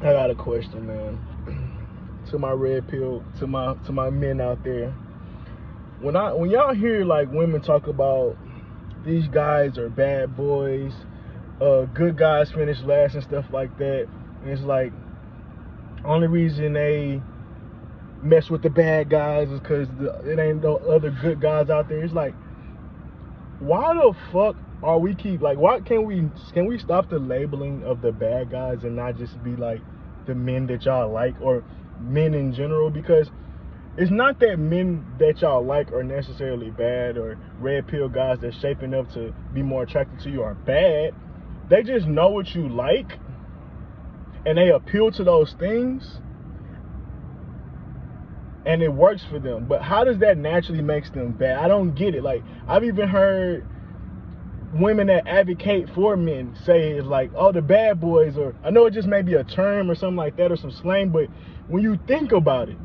I got a question, man. To my red pill, to my men out there. When y'all hear like women talk about these guys are bad boys, good guys finish last and stuff like that, and it's like only reason they mess with the bad guys is because it ain't no other good guys out there. It's like, why the fuck are we keep like? Why can we stop the labeling of the bad guys and not just be like the men that y'all like or men in general? Because it's not that men that y'all like are necessarily bad or red pill guys that's shaping up to be more attracted to you are bad. They just know what you like and they appeal to those things and it works for them. But how does that naturally makes them bad? I don't get it. Like, I've even heard women that advocate for men say it's like, oh, the bad boys, or I know it just may be a term or something like that or some slang, but when you think about it,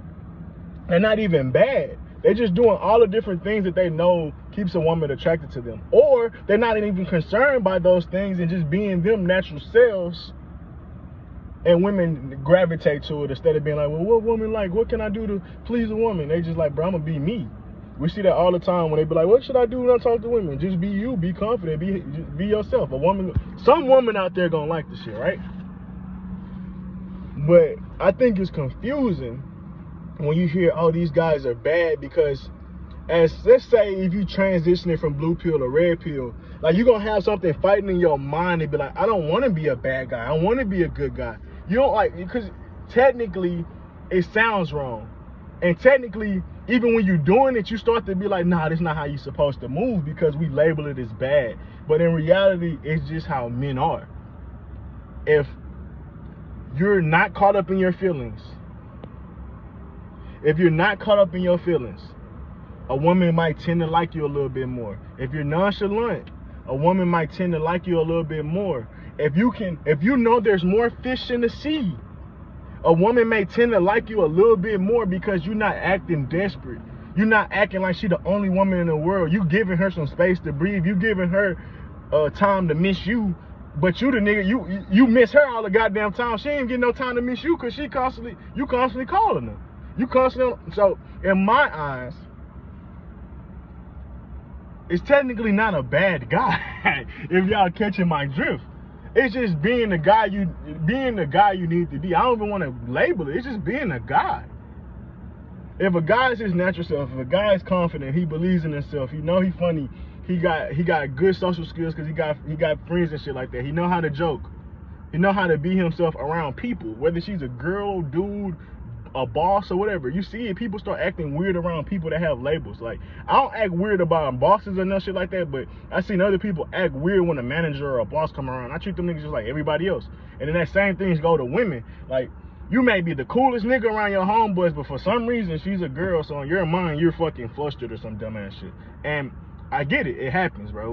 they're not even bad. They're just doing all the different things that they know keeps a woman attracted to them. Or they're not even concerned by those things and just being them natural selves, and women gravitate to it instead of being like, well, what woman like? What can I do to please a woman? They just like, bro, I'm gonna be me. We see that all the time when they be like, what should I do when I talk to women? Just be you, be confident, be yourself. Some woman out there gonna like the shit, right? But I think it's confusing when you hear, oh, these guys are bad because, as let's say, if you transitioning from blue pill to red pill, like you're gonna have something fighting in your mind and be like, I don't want to be a bad guy, I want to be a good guy. You don't like, because technically it sounds wrong, and technically even when you're doing it, you start to be like, nah, that's not how you're supposed to move because we label it as bad. But in reality, it's just how men are. If you're not caught up in your feelings, if you're not caught up in your feelings, a woman might tend to like you a little bit more. If you're nonchalant, a woman might tend to like you a little bit more. If you know there's more fish in the sea, a woman may tend to like you a little bit more because you're not acting desperate. You're not acting like she's the only woman in the world. You giving her some space to breathe. You giving her time to miss you. But you the nigga, you miss her all the goddamn time. She ain't getting no time to miss you because you constantly calling her. You constantly. So in my eyes, it's technically not a bad guy if y'all catching my drift. It's just being the guy you need to be. I don't even want to label it. It's just being a guy. If a guy is his natural self, if a guy is confident, he believes in himself, he know he funny, he got good social skills because he got friends and shit like that. He know how to joke. He know how to be himself around people, whether she's a girl, dude, a boss or whatever. You see it, people start acting weird around people that have labels. Like, I don't act weird about bosses or no shit like that, but I seen other people act weird when a manager or a boss come around. I treat them niggas just like everybody else. And then that same things go to women. Like, you may be the coolest nigga around your homeboys, but for some reason she's a girl, so in your mind you're fucking flustered or some dumbass shit. And I get it, it happens, bro.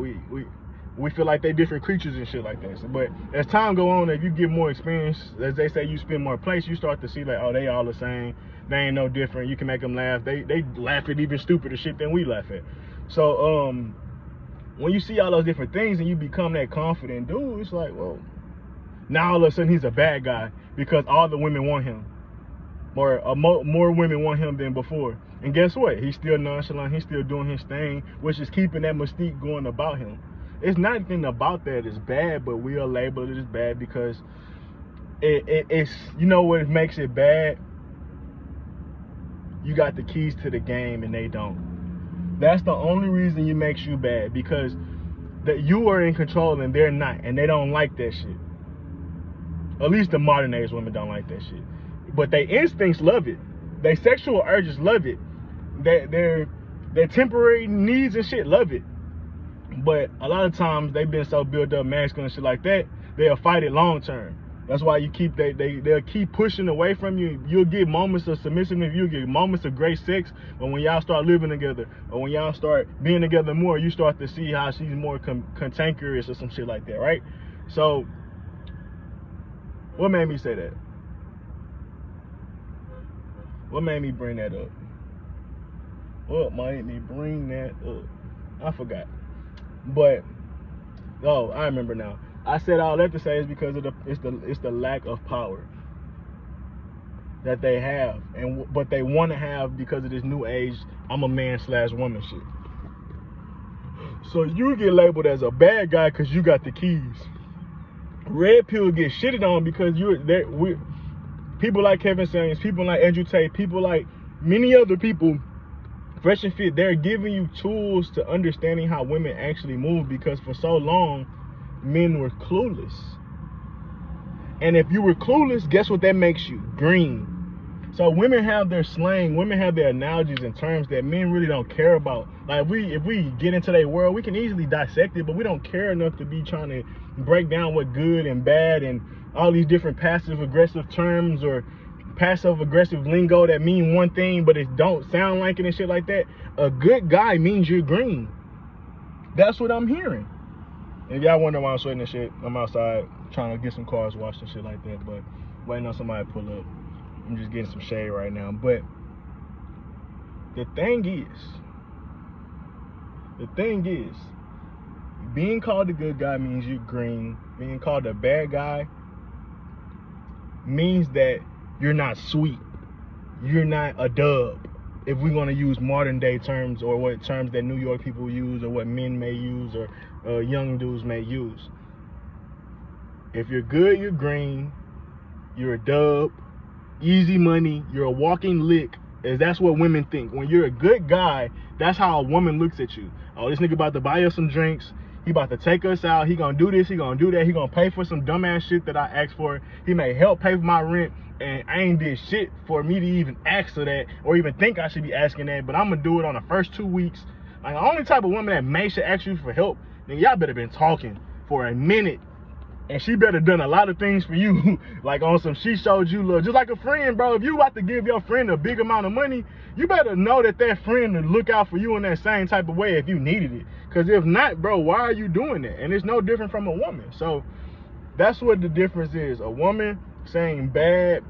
We feel like they different creatures and shit like that. So, but as time go on, if you get more experience, as they say, you spend more place, you start to see like, oh, they all the same. They ain't no different. You can make them laugh. They laugh at even stupider shit than we laugh at. So when you see all those different things and you become that confident dude, it's like, well, now all of a sudden he's a bad guy because all the women want him. More women want him than before. And guess what? He's still nonchalant. He's still doing his thing, which is keeping that mystique going about him. It's not anything about that is bad, but we'll label it as bad because it's, you know what makes it bad? You got the keys to the game and they don't. That's the only reason it makes you bad, because that you are in control and they're not, and they don't like that shit. At least the modern age women don't like that shit. But their instincts love it. Their sexual urges love it. Their temporary needs and shit love it. But a lot of times they've been so built up masculine and shit like that, they'll fight it long term. That's why they'll keep pushing away from you. You'll get moments of submissiveness, you'll get moments of great sex, but when y'all start living together or when y'all start being together more, you start to see how she's more cantankerous or some shit like that, right? So what made me say that? What made me bring that up? What made me bring that up? I forgot. But oh, I remember now. I said all that to say is because of it's the lack of power. that they have, but they want to have because of this new age I'm a man/woman shit. So you get labeled as a bad guy because you got the keys. Red pill get shitted on because people like Kevin Samuels, people like Andrew Tate, people like many other people, Fresh and Fit, they're giving you tools to understanding how women actually move, because for so long men were clueless. And if you were clueless, guess what that makes you? Green. So women have their slang, women have their analogies and terms that men really don't care about. Like if we get into their world, we can easily dissect it, but we don't care enough to be trying to break down what good and bad and all these different passive aggressive terms or passive aggressive lingo that mean one thing but it don't sound like it and shit like that. A good guy means you're green. That's what I'm hearing. And if y'all wonder why I'm sweating and shit, I'm outside trying to get some cars washed and shit like that, but waiting on somebody to pull up. I'm just getting some shade right now. But the thing is, being called a good guy means you're green. Being called a bad guy means that you're not sweet. You're not a dub. If we're going to use modern day terms, or what terms that New York people use, or what men may use, or young dudes may use. If you're good, you're green. You're a dub. Easy money. You're a walking lick. As that's what women think. When you're a good guy, that's how a woman looks at you. Oh, this nigga about to buy us some drinks. He about to take us out. He gonna do this. He gonna do that. He gonna pay for some dumbass shit that I asked for. He may help pay for my rent, and I ain't did shit for me to even ask for that or even think I should be asking that. But I'm gonna do it on the first 2 weeks. Like, the only type of woman that may should ask you for help, then y'all better been talking for a minute. And she better done a lot of things for you, like on some she showed you love. Just like a friend, bro. If you about to give your friend a big amount of money, you better know that friend will look out for you in that same type of way if you needed it. Because if not, bro, why are you doing that? And it's no different from a woman. So that's what the difference is. A woman saying bad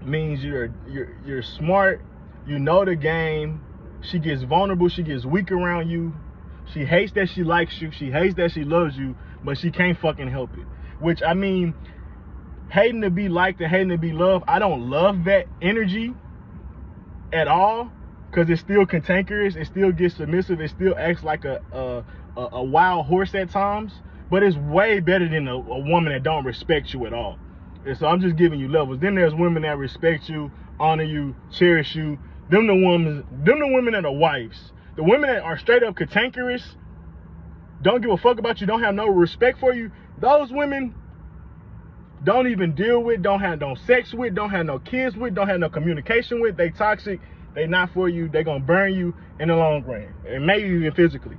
means you're smart, you know the game. She gets vulnerable, she gets weak around you. She hates that she likes you, she hates that she loves you, but she can't fucking help it. Which, I mean, hating to be liked and hating to be loved, I don't love that energy at all, because it's still cantankerous, it still gets submissive, it still acts like a wild horse at times, but it's way better than a woman that don't respect you at all. And so I'm just giving you levels. Then there's women that respect you, honor you, cherish you. Them the women that are wives. The women that are straight up cantankerous, don't give a fuck about you, don't have no respect for you, those women don't even deal with, don't have no sex with, don't have no kids with, don't have no communication with. They toxic, they not for you, they gonna burn you in the long run, and maybe even physically.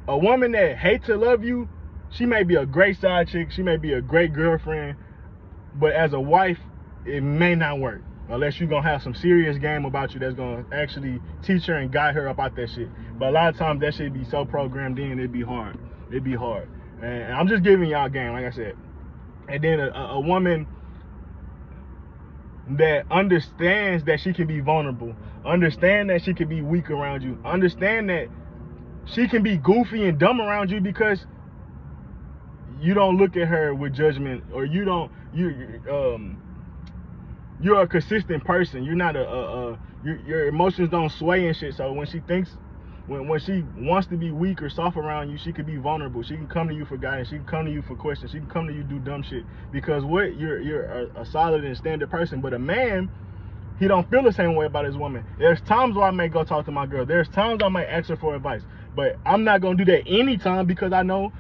A woman that hates to love you, she may be a great side chick, she may be a great girlfriend, but as a wife, it may not work. Unless you're gonna have some serious game about you that's gonna actually teach her and guide her about that shit. But a lot of times that shit be so programmed in, it'd be hard. It'd be hard. And I'm just giving y'all game, like I said. And then a woman that understands that she can be vulnerable, understand that she can be weak around you, understand that she can be goofy and dumb around you, because you don't look at her with judgment, or you're a consistent person. You're not your emotions don't sway and shit. So when she thinks, when she wants to be weak or soft around you, she could be vulnerable. She can come to you for guidance. She can come to you for questions. She can come to you do dumb shit, because you're a solid and standard person. But a man, he don't feel the same way about his woman. There's times where I may go talk to my girl. There's times I might ask her for advice, but I'm not gonna do that anytime, because I know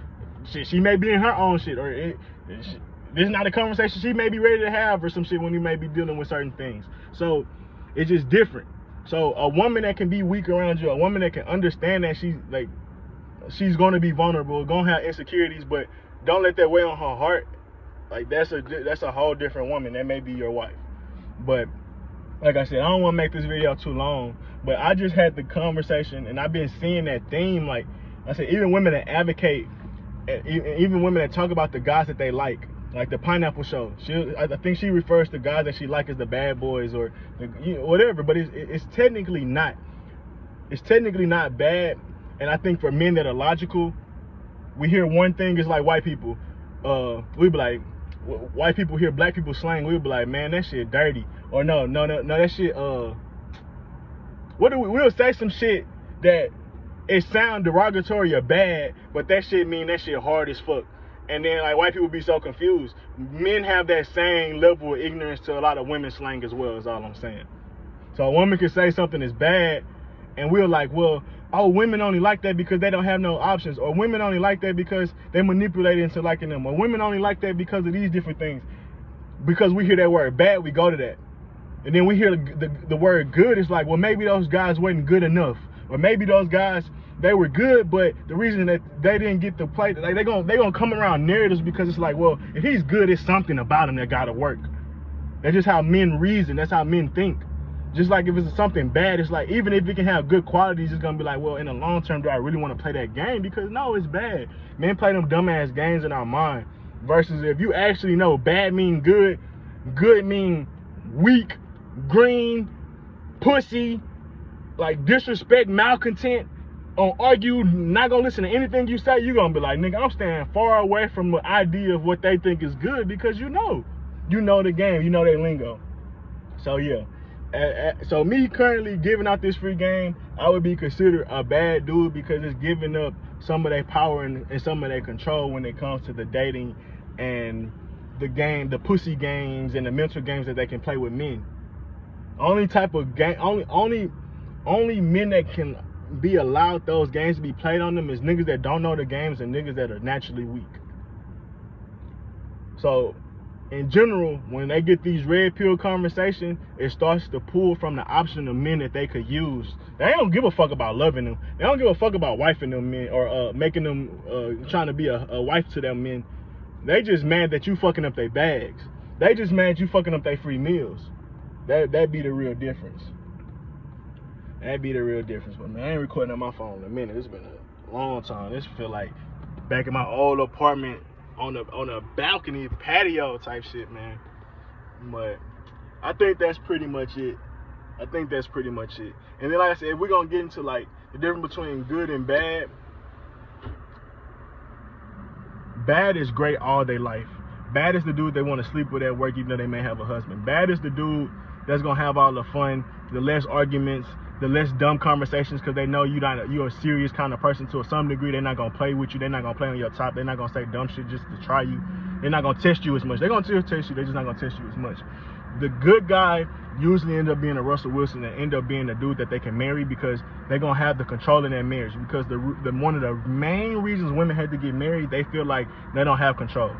she may be in her own shit, or this is not a conversation she may be ready to have, or some shit when you may be dealing with certain things. So it's just different. So a woman that can be weak around you, a woman that can understand that she's gonna be vulnerable, gonna have insecurities, but don't let that weigh on her heart. Like, that's a whole different woman. That may be your wife. But like I said, I don't want to make this video too long, but I just had the conversation, and I've been seeing that theme. Like I said, even women that advocate, even women that talk about the guys that they like the Pineapple Show. I think she refers to guys that she like as the bad boys, or whatever. But it's technically not. It's technically not bad. And I think for men that are logical, we hear one thing is like white people. We be like, white people hear black people slang, we'll be like, man, that shit dirty. Or no, that shit, we'll say some shit that it sound derogatory or bad, but that shit mean that shit hard as fuck. And then like white people be so confused. Men have that same level of ignorance to a lot of women's slang as well, is all I'm saying. So a woman can say something is bad, and we're like, well, oh, women only like that because they don't have no options, or women only like that because they manipulate into liking them, or women only like that because of these different things. Because we hear that word bad, we go to that. And then we hear the word good, it's like, well, maybe those guys weren't good enough, or maybe those guys, they were good, but the reason that they didn't get to play, like, they gonna come around narratives, because it's like, well, if he's good, it's something about him that gotta work. That's just how men reason. That's how men think. Just like if it's something bad, it's like, even if it can have good qualities, it's gonna be like, well, in the long term, do I really want to play that game? Because no, it's bad. Men play them dumbass games in our mind. Versus if you actually know bad mean good, good mean weak, green, pussy, like disrespect, malcontent, argue, not gonna listen to anything you say, you're gonna be like, nigga, I'm staying far away from the idea of what they think is good, because you know the game, you know their lingo. So yeah. So me currently giving out this free game, I would be considered a bad dude, because it's giving up some of their power and some of their control when it comes to the dating and the game, the pussy games and the mental games that they can play with men. Only type of game, only men that can be allowed those games to be played on them is niggas that don't know the games and niggas that are naturally weak. So in general, when they get these red pill conversations, it starts to pull from the option of men that they could use. They don't give a fuck about loving them. They don't give a fuck about wifing them men, or making them, trying to be a wife to them men. They just mad that you fucking up their bags. They just mad you fucking up their free meals. That be the real difference. That be the real difference. But man, I ain't recording on my phone in a minute. It's been a long time. This feel like back in my old apartment on a balcony patio type shit, man. But I think that's pretty much it. And then like I said, if we're gonna get into like the difference between good and bad, bad is great all day life. Bad is the dude they want to sleep with at work even though they may have a husband. Bad is the dude that's gonna have all the fun, the less arguments, the less dumb conversations, because they know you're a serious kind of person to some degree. They're not gonna play with you. They're not gonna play on your top. They're not gonna say dumb shit just to try you. They're not gonna test you as much. They're gonna still test you. They're just not gonna test you as much. The good guy usually end up being a Russell Wilson and end up being the dude that they can marry, because they're gonna have the control in their marriage. Because the one of the main reasons women had to get married, they feel like they don't have control.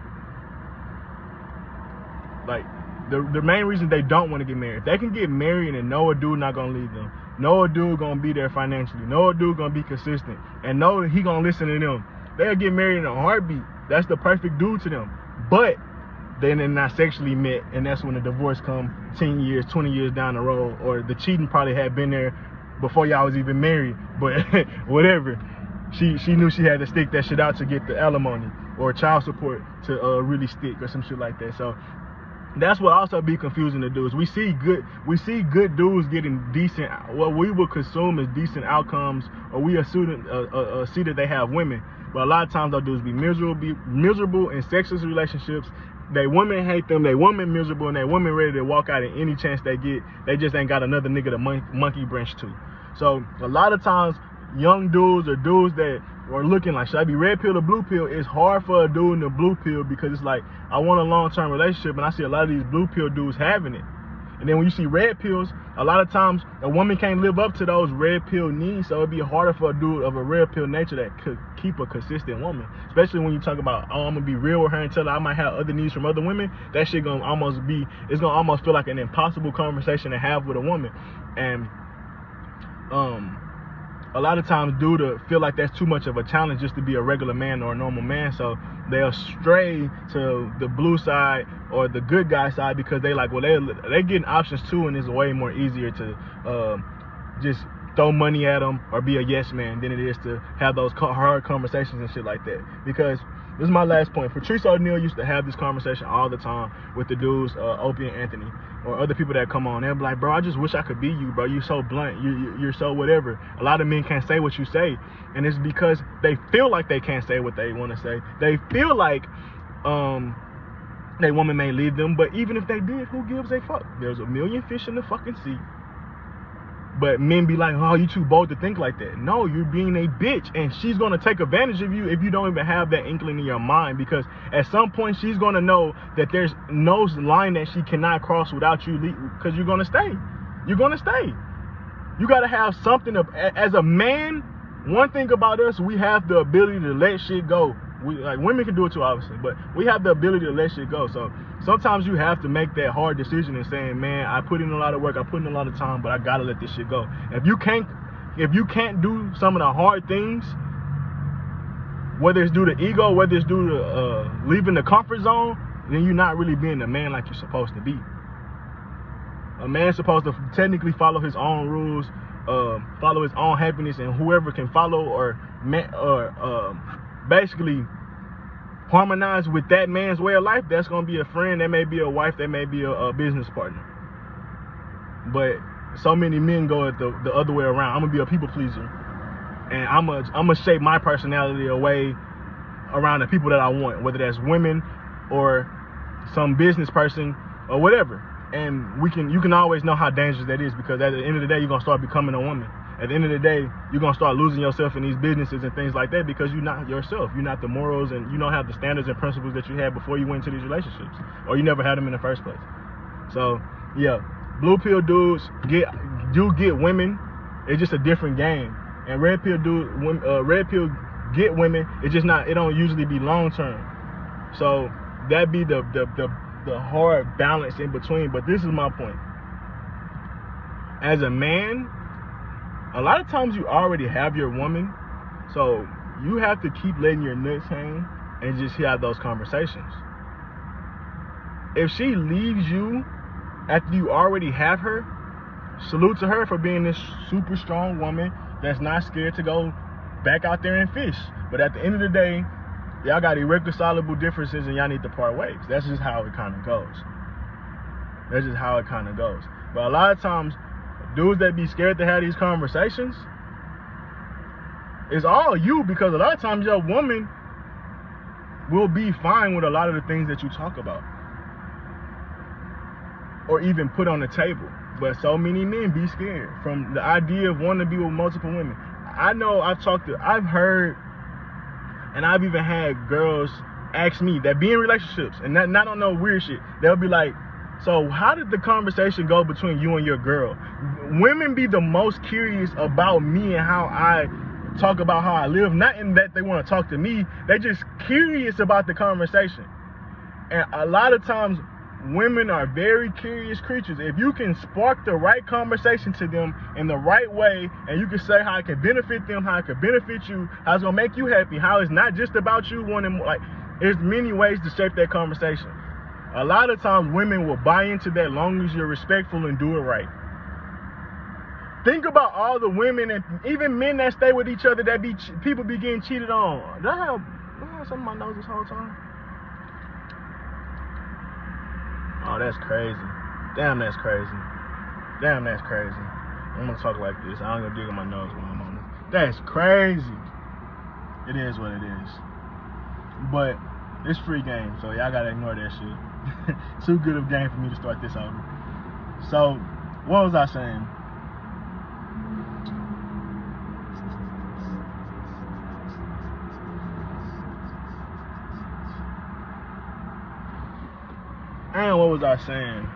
Like the main reason they don't want to get married, if they can get married and know a dude not gonna leave them, know a dude gonna be there financially, know a dude gonna be consistent, and know that he gonna listen to them, they'll get married in a heartbeat. That's the perfect dude to them. But then they're not sexually met, and that's when the divorce come 10 years, 20 years down the road, or the cheating probably had been there before y'all was even married. But whatever, she knew she had to stick that shit out to get the alimony or child support to really stick, or some shit like that. So that's what also be confusing to dudes. We see good dudes getting decent, what we would consume as decent outcomes, or we assume see that they have women. But a lot of times those dudes be miserable in sexless relationships. They women hate them, they women miserable, and they women ready to walk out at any chance they get. They just ain't got another nigga to monkey branch to. So a lot of times young dudes or dudes that are looking like, should I be red pill or blue pill? It's hard for a dude in the blue pill, because it's like, I want a long-term relationship, and I see a lot of these blue pill dudes having it. And then when you see red pills, a lot of times a woman can't live up to those red pill needs, so it'd be harder for a dude of a red pill nature that could keep a consistent woman. Especially when you talk about, oh, I'm gonna be real with her and tell her I might have other needs from other women. That shit gonna almost feel like an impossible conversation to have with a woman. And a lot of times dudes feel like that's too much of a challenge just to be a regular man or a normal man, so they'll stray to the blue side or the good guy side, because they like, well, they're getting options too, and it's way more easier to just throw money at them or be a yes man than it is to have those hard conversations and shit like that. Because this is my last point. Patrice O'Neal used to have this conversation all the time with the dudes, Opie and Anthony, or other people that come on. They'll be like, bro, I just wish I could be you, bro. You're so blunt. You're so whatever. A lot of men can't say what you say, and it's because they feel like they can't say what they want to say. They feel like Their woman may leave them, but even if they did, who gives a fuck? There's a million fish in the fucking sea. But men be like, oh, you too bold to think like that. No, you're being a bitch, and she's gonna take advantage of you if you don't even have that inkling in your mind, because at some point she's gonna know that there's no line that she cannot cross without you, because you're gonna stay. You're gonna stay. You gotta have something of, as a man, one thing about us, we have the ability to let shit go. Like women can do it too, obviously, but we have the ability to let shit go. So sometimes you have to make that hard decision and saying, man, I put in a lot of work, I put in a lot of time, but I gotta let this shit go. If you can't do some of the hard things, whether it's due to ego, whether it's due to leaving the comfort zone, then you're not really being the man like you're supposed to be. A man's supposed to technically follow his own rules, follow his own happiness, and whoever can follow or basically harmonize with that man's way of life, that's gonna be a friend, that may be a wife, that may be a business partner. But so many men go the other way around. I'm gonna be a people pleaser, and I'm gonna shape my personality away around the people that I want, whether that's women or some business person or whatever. And you can always know how dangerous that is, because at the end of the day, you're gonna start becoming a woman. At the end of the day, you're gonna start losing yourself in these businesses and things like that, because you're not yourself. You're not the morals, and you don't have the standards and principles that you had before you went into these relationships, or you never had them in the first place. So yeah, blue pill dudes do get women. It's just a different game. And red pill get women. It's just not. It don't usually be long term. So that be the hard balance in between. But this is my point. As a man, a lot of times you already have your woman, so you have to keep letting your nuts hang and just have those conversations. If she leaves you after you already have her, salute to her for being this super strong woman that's not scared to go back out there and fish. But at the end of the day, y'all got irreconcilable differences and y'all need to part ways. That's just how it kind of goes. That's just how it kind of goes. But a lot of times, dudes that be scared to have these conversations, it's all you, because a lot of times your woman will be fine with a lot of the things that you talk about or even put on the table. But so many men be scared from the idea of wanting to be with multiple women. I know I've heard, and I've even had girls ask me that be in relationships and not on no weird shit. They'll be like, so how did the conversation go between you and your girl? Women be the most curious about me and how I talk about how I live. Not in that they want to talk to me. They're just curious about the conversation. And a lot of times, women are very curious creatures. If you can spark the right conversation to them in the right way, and you can say how it can benefit them, how it can benefit you, how it's going to make you happy, how it's not just about you wanting, like, there's many ways to shape that conversation. A lot of times women will buy into that long as you're respectful and do it right. Think about all the women and even men that stay with each other that people be getting cheated on. Do I have something in my nose this whole time? Oh, that's crazy. Damn, that's crazy. Damn, that's crazy. I'm gonna talk like this. I ain't gonna dig in my nose when I'm on it. That's crazy. It is what it is. But it's free game, so y'all gotta ignore that shit. Too good of a game for me to start this over. So, what was I saying? And what was I saying?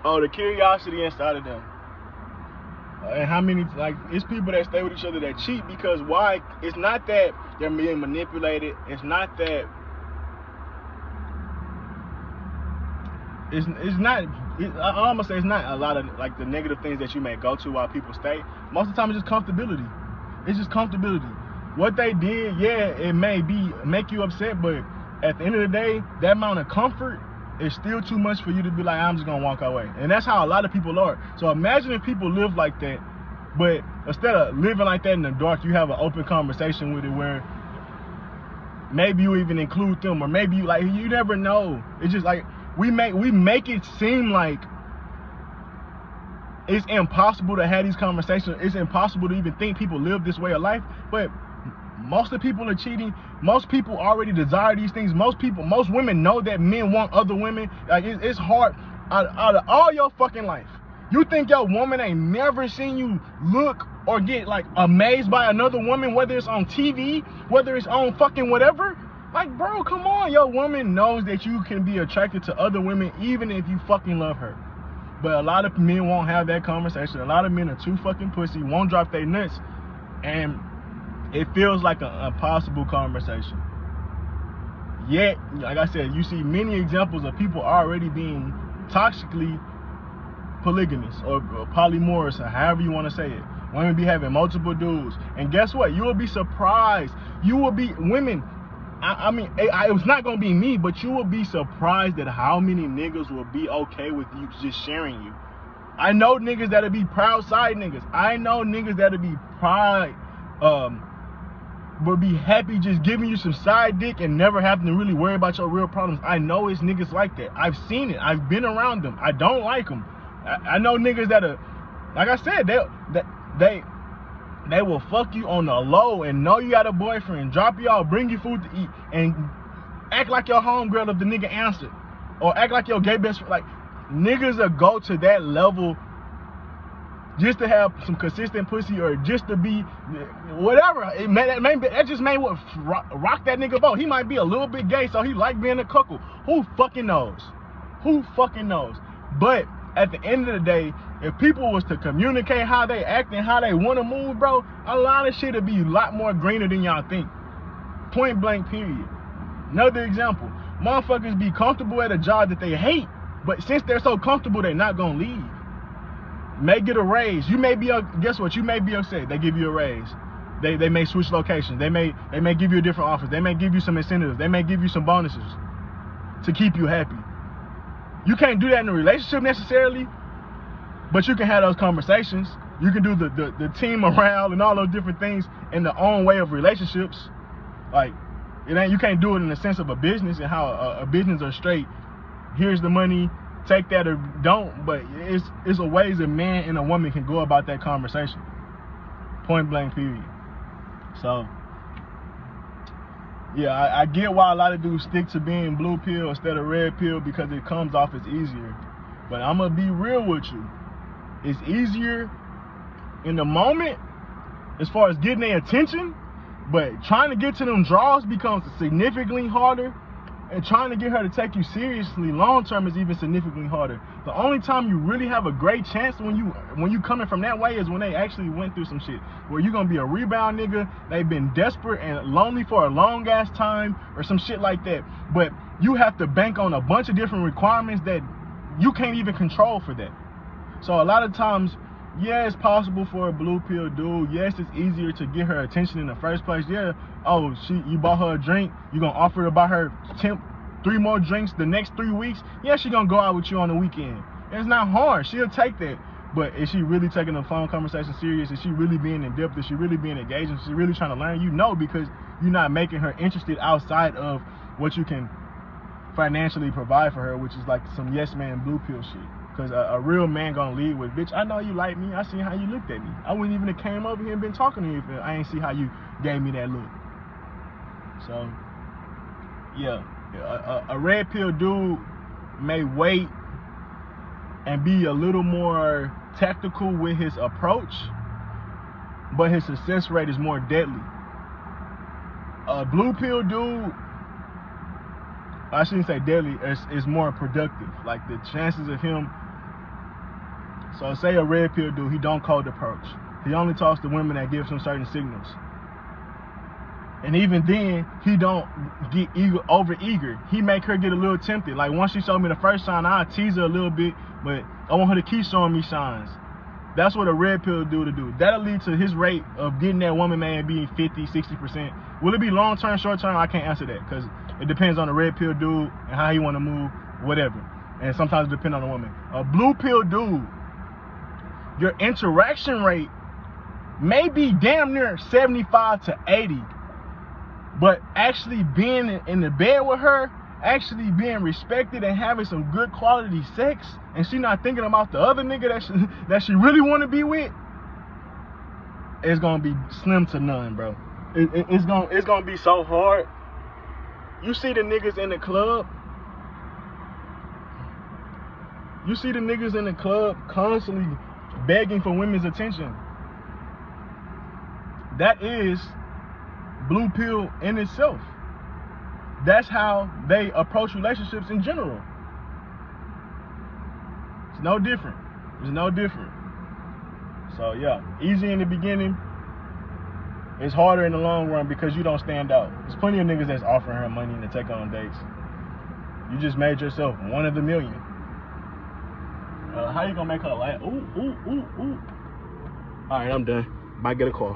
Oh, the curiosity inside of them. And how many, like, it's people that stay with each other that cheat because why? It's not that they're being manipulated. It's not that. I'm gonna say it's not a lot of like the negative things that you may go to while people stay. Most of the time, it's just comfortability. It's just comfortability. What they did, yeah, it may make you upset, but at the end of the day, that amount of comfort is still too much for you to be like, I'm just gonna walk away. And that's how a lot of people are. So imagine if people live like that, but instead of living like that in the dark, you have an open conversation with it where maybe you even include them, or maybe you like, you never know. It's just like we make it seem like it's impossible to have these conversations. It's impossible to even think people live this way of life. But most of the people are cheating. Most people already desire these things. Most women know that men want other women. Like it's hard. Out of all your fucking life, you think your woman ain't never seen you look or get like amazed by another woman, whether it's on TV, whether it's on fucking whatever? Like, bro, come on. Your woman knows that you can be attracted to other women even if you fucking love her. But a lot of men won't have that conversation. A lot of men are too fucking pussy, won't drop their nuts, and it feels like an impossible conversation. Yet, like I said, you see many examples of people already being toxically polygamous or polymorous, or however you want to say it. Women be having multiple dudes, and guess what? You will be surprised. You will be women. I mean, it's not gonna be me, but you will be surprised at how many niggas will be okay with you just sharing you. I know niggas that'll be proud side niggas. I know niggas that'll be pride, will be happy just giving you some side dick and never having to really worry about your real problems. I know it's niggas like that. I've seen it. I've been around them. I don't like them. I know niggas that are, like I said, they will fuck you on the low and know you got a boyfriend, drop you off, bring you food to eat, and act like your homegirl if the nigga answered, or act like your gay best friend. Like, niggas will go to that level just to have some consistent pussy, or just to be whatever. That just may what rock that nigga boat. He might be a little bit gay, so he like being a cuckold. Who fucking knows? Who fucking knows? But at the end of the day, if people was to communicate how they act and how they want to move, bro, a lot of shit would be a lot more greener than y'all think. Point blank, period. Another example, motherfuckers be comfortable at a job that they hate, but since they're so comfortable, they're not gonna leave. May get a raise. You may be, guess what? You may be upset. They give you a raise. They may switch locations. They may give you a different offer. They may give you some incentives. They may give you some bonuses to keep you happy. You can't do that in a relationship necessarily, but you can have those conversations. You can do the team morale and all those different things in the own way of relationships. Like, you can't do it in the sense of a business and how a business are straight. Here's the money, take that or don't. But it's a ways a man and a woman can go about that conversation. Point blank, period. So, yeah, I get why a lot of dudes stick to being blue pill instead of red pill, because it comes off as easier. But I'm gonna be real with you. It's easier in the moment as far as getting their attention, but trying to get to them draws becomes significantly harder, and trying to get her to take you seriously long term is even significantly harder. The only time you really have a great chance when you coming from that way is when they actually went through some shit, where you're gonna be a rebound nigga, they've been desperate and lonely for a long ass time, or some shit like that. But you have to bank on a bunch of different requirements that you can't even control for that. So a lot of times, yeah, it's possible for a blue pill dude. Yes, it's easier to get her attention in the first place. Yeah, oh, you bought her a drink, you gonna offer to buy her 3 more drinks the next 3 weeks. Yeah, she gonna go out with you on the weekend. It's not hard. She'll take that. But is she really taking the phone conversation serious? Is she really being in depth? Is she really being engaged? Is she really trying to learn? You know, because you're not making her interested outside of what you can financially provide for her, which is like some yes man blue pill shit. Because a real man gonna lead with, bitch, I know you like me. I see how you looked at me. I wouldn't even have came over here and been talking to you if I ain't see how you gave me that look. So, yeah, a red pill dude may wait and be a little more tactical with his approach, but his success rate is more deadly. A blue pill dude, I shouldn't say deadly, is more productive. Like, the chances of him, so say a red pill dude, he don't cold approach. He only talks to women that give him certain signals. And even then, he don't get over eager. He make her get a little tempted. Like, once she showed me the first sign, I'll tease her a little bit, but I want her to keep showing me signs. That's what a red pill dude to do. That'll lead to his rate of getting that woman, man, being 50, 60%. Will it be long term, short term? I can't answer that, because it depends on the red pill dude and how he want to move, whatever. And sometimes it depends on the woman. A blue pill dude, your interaction rate may be damn near 75 to 80, but actually being in the bed with her actually being respected and having some good quality sex, and she not thinking about the other nigga that she really want to be with, it's gonna be slim to none, bro. It's gonna be so hard. You see the niggas in the club. You see the niggas in the club constantly begging for women's attention. That is blue pill in itself. That's how they approach relationships in general. It's no different. It's no different. So yeah, easy in the beginning. It's harder in the long run because you don't stand out. There's plenty of niggas that's offering her money to take on dates. You just made yourself one of the million. How you gonna make her laugh? Ooh, ooh, ooh, ooh. All right, I'm done. Might get a call.